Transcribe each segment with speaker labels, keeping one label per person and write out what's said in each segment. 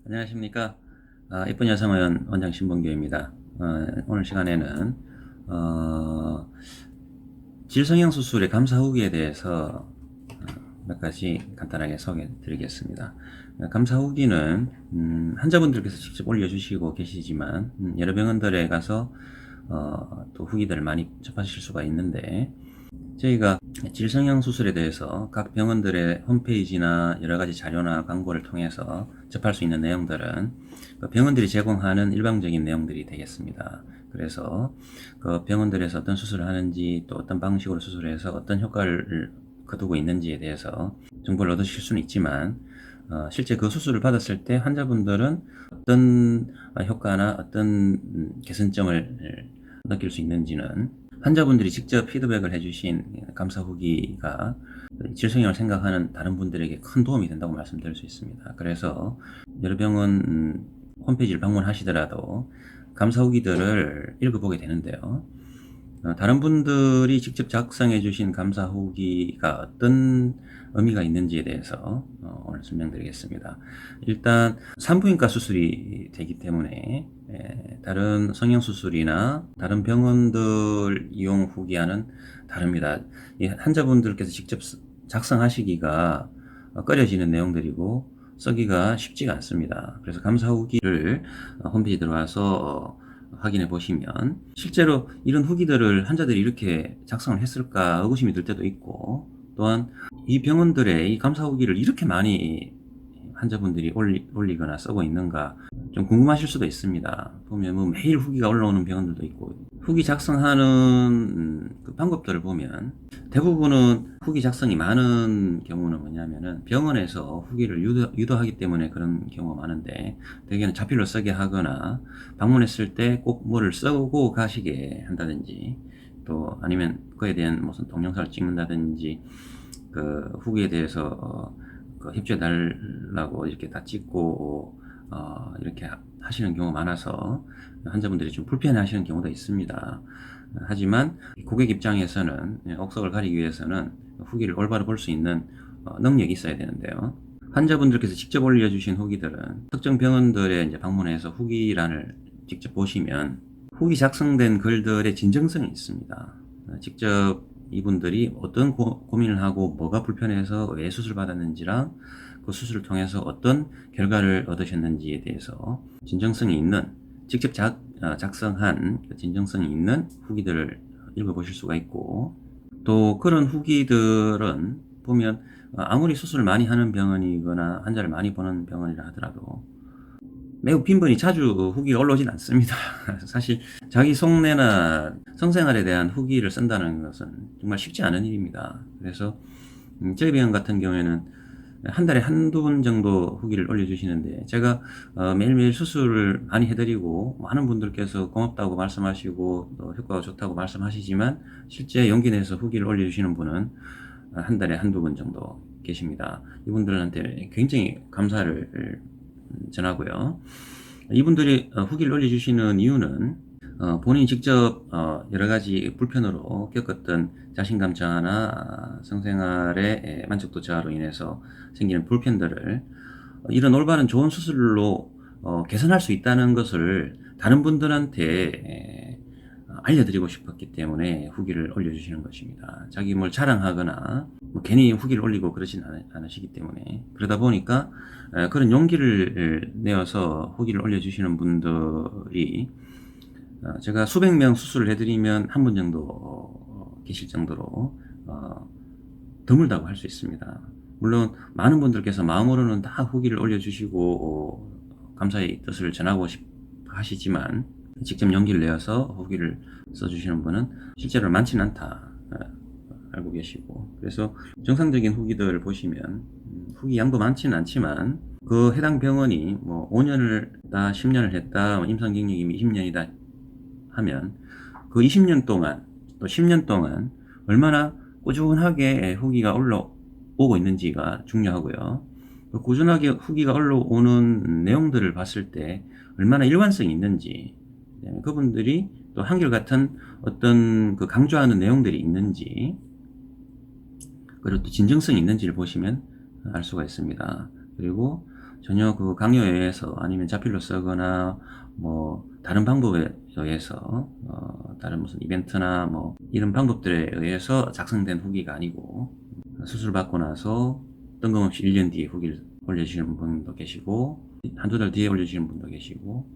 Speaker 1: 안녕하십니까. 이쁜 여성의원 원장 신봉규입니다. 오늘 시간에는 질성형 수술의 감사 후기에 대해서 몇 가지 간단하게 소개해 드리겠습니다. 감사 후기는 환자분들께서 직접 올려주시고 계시지만 여러 병원들에 가서 또 후기들을 많이 접하실 수가 있는데, 저희가 질성형 수술에 대해서 각 병원들의 홈페이지나 여러가지 자료나 광고를 통해서 접할 수 있는 내용들은 그 병원들이 제공하는 일방적인 내용들이 되겠습니다. 그래서 그 병원들에서 어떤 수술을 하는지, 또 어떤 방식으로 수술해서 어떤 효과를 거두고 있는지에 대해서 정보를 얻으실 수는 있지만, 실제 그 수술을 받았을 때 환자분들은 어떤 효과나 어떤 개선점을 느낄 수 있는지는 환자분들이 직접 피드백을 해주신 감사 후기가 질성형을 생각하는 다른 분들에게 큰 도움이 된다고 말씀드릴 수 있습니다. 그래서 여러 병원 홈페이지를 방문하시더라도 감사 후기들을 읽어보게 되는데요. 다른 분들이 직접 작성해 주신 감사 후기가 어떤 의미가 있는지에 대해서 오늘 설명드리겠습니다. 일단 산부인과 수술이 되기 때문에 다른 성형수술이나 다른 병원들 이용 후기와는 다릅니다. 환자분들께서 직접 작성하시기가 꺼려지는 내용들이고 쓰기가 쉽지가 않습니다. 그래서 감사 후기를 홈페이지 들어와서 확인해 보시면 실제로 이런 후기들을 환자들이 이렇게 작성을 했을까 의구심이 들 때도 있고, 또한 이 병원들의 이 감사 후기를 이렇게 많이 환자분들이 올리거나 쓰고 있는가 좀 궁금하실 수도 있습니다. 보면 뭐 매일 후기가 올라오는 병원들도 있고, 후기 작성하는 그 방법들을 보면 대부분은 후기 작성이 많은 경우는 뭐냐면은 병원에서 후기를 유도하기 때문에 그런 경우가 많은데, 대개는 자필로 쓰게 하거나 방문했을 때 꼭 뭐를 쓰고 가시게 한다든지, 또 아니면 그에 대한 무슨 동영상을 찍는다든지, 그 후기에 대해서 그 협조해 달라고 이렇게 다 찍고 이렇게 하시는 경우가 많아서 환자분들이 좀 불편해 하시는 경우도 있습니다. 하지만 고객 입장에서는 억석을 가리기 위해서는 후기를 올바로 볼 수 있는 능력이 있어야 되는데요. 환자분들께서 직접 올려주신 후기들은 특정 병원들에 이제 방문해서 후기란을 직접 보시면 후기 작성된 글들의 진정성이 있습니다. 직접 이분들이 어떤 고민을 하고 뭐가 불편해서 왜 수술을 받았는지랑 그 수술을 통해서 어떤 결과를 얻으셨는지에 대해서 진정성이 있는, 직접 작성한 진정성이 있는 후기들을 읽어보실 수가 있고, 또 그런 후기들은 보면 아무리 수술을 많이 하는 병원이거나 환자를 많이 보는 병원이라 하더라도 매우 빈번히 자주 후기가 올라오진 않습니다. 사실 자기 속내나 성생활에 대한 후기를 쓴다는 것은 정말 쉽지 않은 일입니다. 그래서 저희 병원 같은 경우에는 한 달에 한두 번 정도 후기를 올려주시는데, 제가 매일매일 수술을 많이 해드리고 많은 분들께서 고맙다고 말씀하시고 또 효과가 좋다고 말씀하시지만, 실제 용기 내서 후기를 올려주시는 분은 한 달에 한두 번 정도 계십니다. 이분들한테 굉장히 감사를 전하고요. 이분들이 후기를 올려주시는 이유는 본인이 직접 여러 가지 불편으로 겪었던 자신감 저하나 성생활의 만족도 저하로 인해서 생기는 불편들을 이런 올바른 좋은 수술로 개선할 수 있다는 것을 다른 분들한테 알려드리고 싶었기 때문에 후기를 올려주시는 것입니다. 자기 뭘 자랑하거나 괜히 후기를 올리고 그러진 않으시기 때문에, 그러다 보니까 그런 용기를 내어서 후기를 올려주시는 분들이 제가 수백 명 수술을 해드리면 한 분 정도 계실 정도로 드물다고 할 수 있습니다. 물론 많은 분들께서 마음으로는 다 후기를 올려주시고 감사의 뜻을 전하고 싶어 하시지만, 직접 용기를 내어서 후기를 써주시는 분은 실제로 많지는 않다 알고 계시고, 그래서 정상적인 후기들을 보시면 후기 양도 많지는 않지만 그 해당 병원이 뭐 5년을 했다, 10년을 했다, 임상 경력이 20년이다 하면 그 20년 동안 또 10년 동안 얼마나 꾸준하게 후기가 올라오고 있는지가 중요하고요. 그 꾸준하게 후기가 올라오는 내용들을 봤을 때 얼마나 일관성이 있는지, 그다음에 그분들이 또 한결같은 어떤 그 강조하는 내용들이 있는지, 그리고 또 진정성이 있는지를 보시면 알 수가 있습니다. 그리고 전혀 그 강요에 의해서 아니면 자필로 쓰거나 뭐 다른 방법에 의해서 다른 무슨 이벤트나 뭐 이런 방법들에 의해서 작성된 후기가 아니고, 수술 받고 나서 뜬금없이 1년 뒤에 후기를 올려주시는 분도 계시고, 한두 달 뒤에 올려주시는 분도 계시고,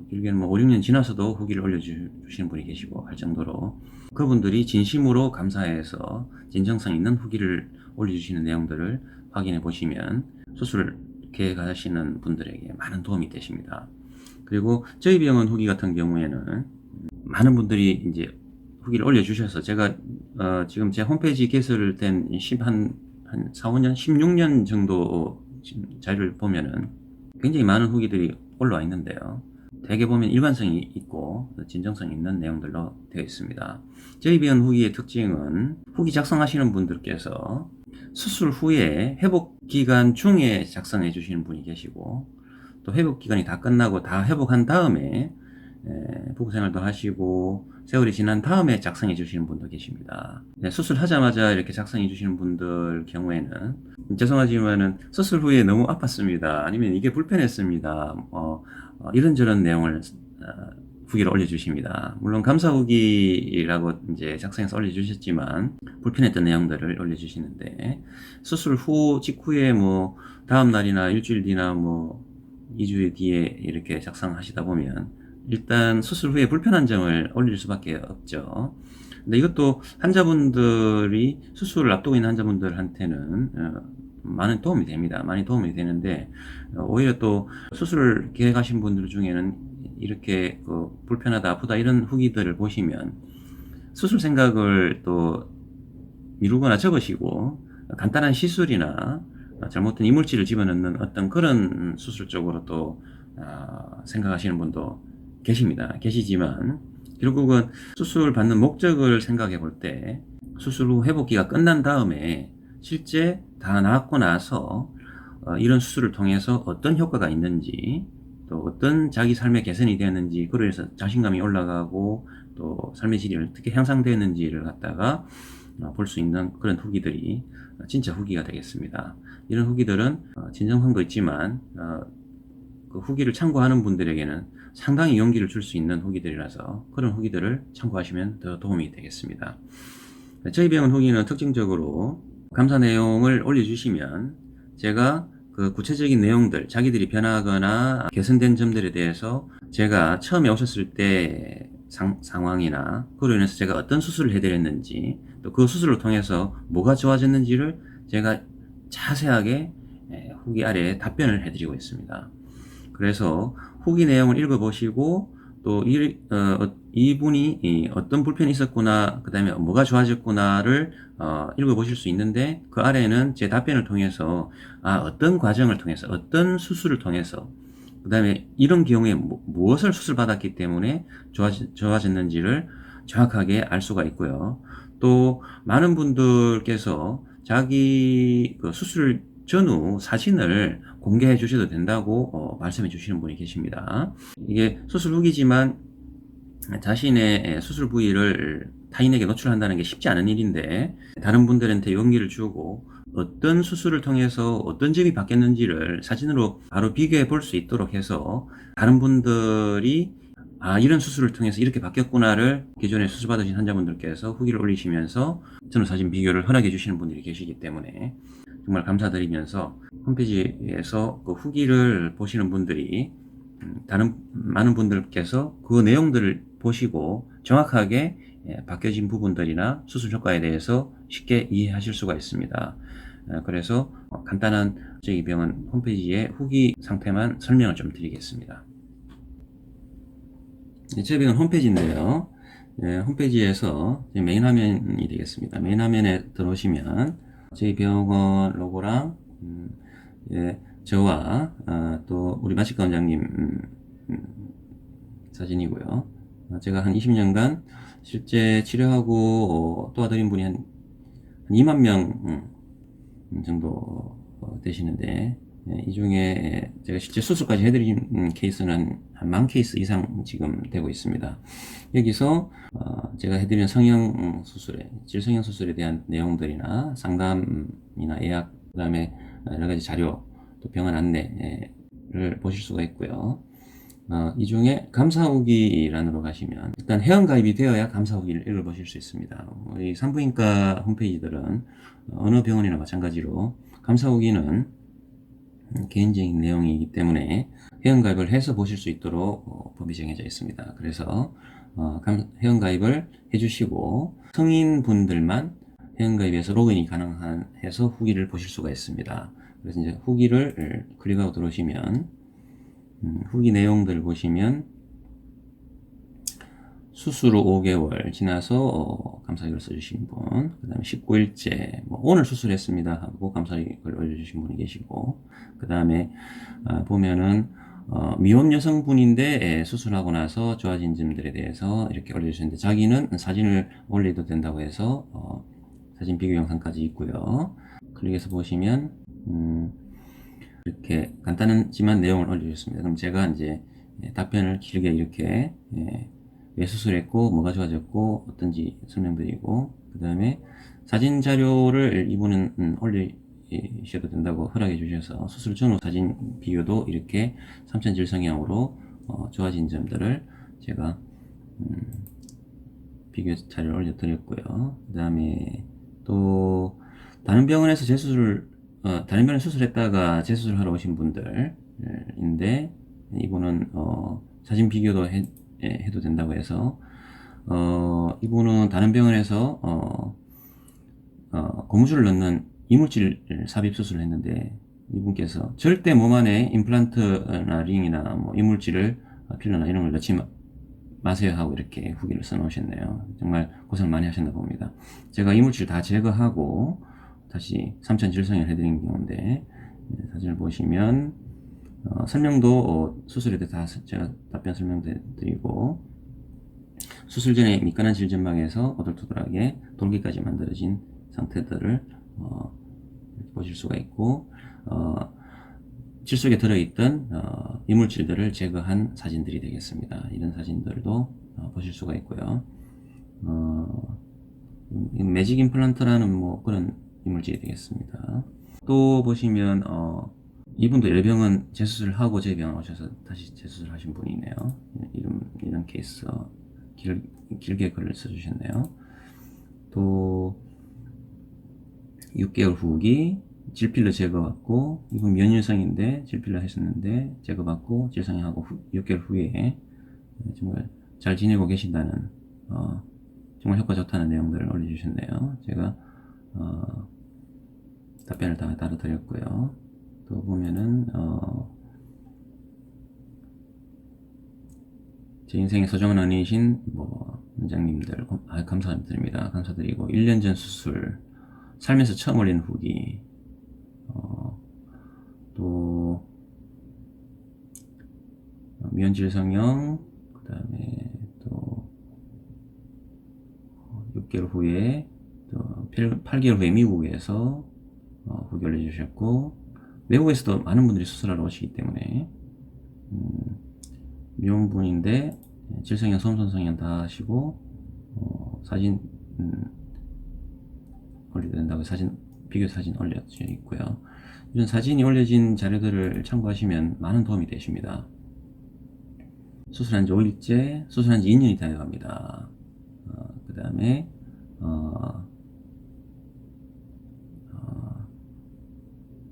Speaker 1: 길게는 뭐 5, 6년 지나서도 후기를 올려주시는 분이 계시고 할 정도로, 그분들이 진심으로 감사해서 진정성 있는 후기를 올려주시는 내용들을 확인해 보시면 수술을 계획하시는 분들에게 많은 도움이 되십니다. 그리고 저희 병원 후기 같은 경우에는 많은 분들이 이제 후기를 올려주셔서, 제가 지금 제 홈페이지 개설된 한 4, 5년, 16년 정도 자료를 보면은 굉장히 많은 후기들이 올라와 있는데요. 대개 보면 일관성이 있고 진정성 있는 내용들로 되어 있습니다. 저희 병원 후기의 특징은, 후기 작성하시는 분들께서 수술 후에 회복 기간 중에 작성해 주시는 분이 계시고, 또 회복 기간이 다 끝나고 다 회복한 다음에 부부 생활도 하시고 세월이 지난 다음에 작성해 주시는 분도 계십니다. 수술하자마자 이렇게 작성해 주시는 분들 경우에는, 죄송하지만은 수술 후에 너무 아팠습니다, 아니면 이게 불편했습니다, 이런저런 내용을 후기를 올려주십니다. 물론 감사 후기라고 이제 작성해서 올려주셨지만 불편했던 내용들을 올려주시는데, 수술 후 직후에 뭐 다음 날이나 일주일 뒤나 뭐 2주 뒤에 이렇게 작성하시다 보면 일단 수술 후에 불편한 점을 올릴 수밖에 없죠. 근데 이것도 환자분들이, 수술을 앞두고 있는 환자분들한테는 많은 도움이 됩니다. 많이 도움이 되는데, 오히려 또 수술을 계획하신 분들 중에는 이렇게 그 불편하다, 아프다 이런 후기들을 보시면 수술 생각을 또 미루거나 접으시고 간단한 시술이나 잘못된 이물질을 집어넣는 어떤 그런 수술 쪽으로 또 생각하시는 분도 계시지만, 결국은 수술 받는 목적을 생각해 볼 때, 수술 후 회복기가 끝난 다음에 실제 다 나았고 나서 이런 수술을 통해서 어떤 효과가 있는지, 또 어떤 자기 삶의 개선이 되었는지, 그로 인해서 자신감이 올라가고 또 삶의 질이 어떻게 향상되었는지를 갖다가 볼 수 있는 그런 후기들이 진짜 후기가 되겠습니다. 이런 후기들은 진정성도 있지만 그 후기를 참고하는 분들에게는 상당히 용기를 줄 수 있는 후기들이라서, 그런 후기들을 참고하시면 더 도움이 되겠습니다. 저희 병원 후기는 특징적으로 감사 내용을 올려주시면 제가 그 구체적인 내용들, 자기들이 변화하거나 개선된 점들에 대해서 제가 처음에 오셨을 때 상황이나 그로 인해서 제가 어떤 수술을 해드렸는지, 또 그 수술을 통해서 뭐가 좋아졌는지를 제가 자세하게 후기 아래에 답변을 해드리고 있습니다. 그래서 후기 내용을 읽어보시고, 또 이분이 어떤 불편이 있었구나, 그 다음에 뭐가 좋아졌구나를 읽어보실 수 있는데, 그 아래에는 제 답변을 통해서 어떤 과정을 통해서, 어떤 수술을 통해서, 그 다음에 이런 경우에 무엇을 수술받았기 때문에 좋아졌는지를 정확하게 알 수가 있고요. 또 많은 분들께서 자기 그 수술 전후 사진을 공개해 주셔도 된다고 말씀해 주시는 분이 계십니다. 이게 수술 후기지만 자신의 수술 부위를 타인에게 노출한다는 게 쉽지 않은 일인데, 다른 분들한테 용기를 주고 어떤 수술을 통해서 어떤 점이 바뀌었는지를 사진으로 바로 비교해 볼 수 있도록 해서, 다른 분들이 이런 수술을 통해서 이렇게 바뀌었구나를 기존에 수술 받으신 환자분들께서 후기를 올리시면서 전후 사진 비교를 허락해 주시는 분들이 계시기 때문에 정말 감사드리면서, 홈페이지에서 그 후기를 보시는 분들이 다른 많은 분들께서 그 내용들을 보시고 정확하게 바뀌어진 부분들이나 수술 효과에 대해서 쉽게 이해하실 수가 있습니다. 그래서 간단한 저희 병원 홈페이지의 후기 상태만 설명을 좀 드리겠습니다. 저희 병원 홈페이지인데요. 홈페이지에서 메인 화면이 되겠습니다. 메인 화면에 들어오시면 저희 병원 로고랑 저와 또 우리 마취과 원장님 사진이고요. 제가 한 20년간 실제 치료하고 도와드린 분이 한 2만 명 정도 되시는데, 이 중에 제가 실제 수술까지 해드린 케이스는 한 10,000케이스 이상 지금 되고 있습니다. 여기서 제가 해드리는 성형 수술에, 질성형 수술에 대한 내용들이나 상담이나 예약, 그 다음에 여러 가지 자료, 또 병원 안내를 보실 수가 있고요. 이 중에 감사 후기란으로 가시면 일단 회원가입이 되어야 감사 후기를 읽어보실 수 있습니다. 이 산부인과 홈페이지들은 어느 병원이나 마찬가지로 감사 후기는 개인적인 내용이기 때문에 회원가입을 해서 보실 수 있도록 법이 정해져 있습니다. 그래서 회원가입을 해주시고 성인분들만 회원가입에서 로그인이 가능해서 후기를 보실 수가 있습니다. 그래서 이제 후기를 클릭하고 들어오시면 후기 내용들을 보시면 수술 후 5개월 지나서 감사기를 써주신 분, 그 다음에 19일째 오늘 수술했습니다 하고 감사기를 올려주신 분이 계시고, 그 다음에 보면은 미혼 여성분인데 수술하고 나서 좋아진 점들에 대해서 이렇게 올려주셨는데, 자기는 사진을 올려도 된다고 해서 사진 비교 영상까지 있고요. 클릭해서 보시면 이렇게 간단하지만 내용을 올려주셨습니다. 그럼 제가 이제 답변을 길게 이렇게 왜 수술했고 뭐가 좋아졌고 어떤지 설명드리고, 그 다음에 사진 자료를 이분은 올리셔도 된다고 허락해 주셔서 수술 전후 사진 비교도 이렇게 3천 질성형으로 좋아진 점들을 제가 비교 자료를 올려드렸고요. 그 다음에 또 다른 병원에서 다른 병원에 수술했다가 재수술하러 오신 분들인데, 이분은 사진 비교도 해도 된다고 해서 이분은 다른 병원에서 고무줄을 넣는 이물질 삽입 수술을 했는데, 이분께서 절대 몸 안에 임플란트나 링이나 이물질을 필러나 이런 걸 넣지 마세요 하고 이렇게 후기를 써놓으셨네요. 정말 고생을 많이 하셨나 봅니다. 제가 이물질 다 제거하고 다시 3천 질성형을 해드린 경우인데, 사진을 보시면 설명도 수술에 대해 다 제가 답변 설명드리고, 수술 전에 미끈한 질점막에서 오돌토돌하게 돌기까지 만들어진 상태들을 보실 수가 있고, 질 속에 들어있던 이물질들을 제거한 사진들이 되겠습니다. 이런 사진들도 보실 수가 있고요. 매직 임플란트라는 그런 이물질이 되겠습니다. 또 보시면 이분도 여러 병원 재수술을 하고 저희 병원 오셔서 다시 재수술을 하신 분이네요. 이런 케이스 길게 글을 써주셨네요. 또 6개월 후기 질필러 제거받고, 이분 면유성인데 질필러 했었는데 제거받고 질성형하고 6개월 후에 정말 잘 지내고 계신다는 정말 효과 좋다는 내용들을 올려주셨네요. 제가 답변을 다 달아드렸고요. 또 보면은 제 인생의 소중한 언니이신 원장님들 감사드립니다. 감사드리고, 1년 전 수술 살면서 처음 올린 후기, 또 미온질성형, 그 다음에 또 6개월 후에 또 8개월 후에 미국에서 후기 올려주셨고, 외국에서도 많은 분들이 수술하러 오시기 때문에 미혼분인데 질성형, 소음손성형 다 하시고 사진 올려도 된다고 비교 사진 올려져 있고요. 이런 사진이 올려진 자료들을 참고하시면 많은 도움이 되십니다. 수술한 지 5일째, 수술한 지 2년이 되어 갑니다. 그 다음에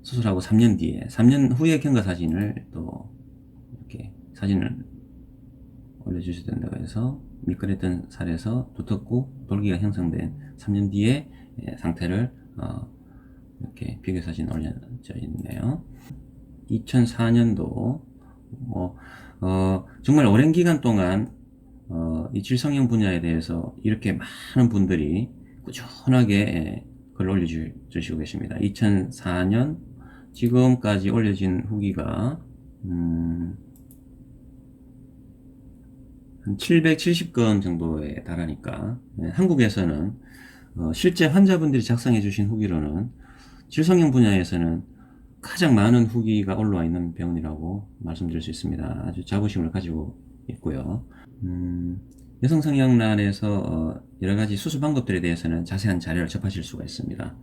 Speaker 1: 수술하고 3년 뒤에, 3년 후의 경과 사진을 또 이렇게 사진을 올려주셔야 된다고 해서, 미끌했던 살에서 두텁고 돌기가 형성된 3년 뒤의 상태를 이렇게 비교 사진 올려져 있네요. 2004년도 정말 오랜 기간 동안 이 질성형 분야에 대해서 이렇게 많은 분들이 꾸준하게 글을 올려주시고 계십니다. 2004년 지금까지 올려진 후기가 한 770건 정도에 달하니까, 한국에서는 실제 환자분들이 작성해 주신 후기로는 질성형 분야에서는 가장 많은 후기가 올라와 있는 병원이라고 말씀드릴 수 있습니다. 아주 자부심을 가지고 있고요. 여성 성형란에서 여러 가지 수술 방법들에 대해서는 자세한 자료를 접하실 수가 있습니다.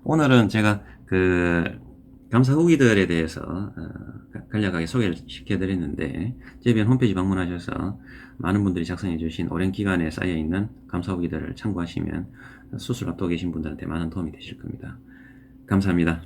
Speaker 1: 오늘은 제가 그 감사 후기들에 대해서 간략하게 소개를 시켜드렸는데, 제비언 홈페이지 방문하셔서 많은 분들이 작성해 주신 오랜 기간에 쌓여있는 감사 후기들을 참고하시면 수술 앞두고 계신 분들한테 많은 도움이 되실 겁니다. 감사합니다.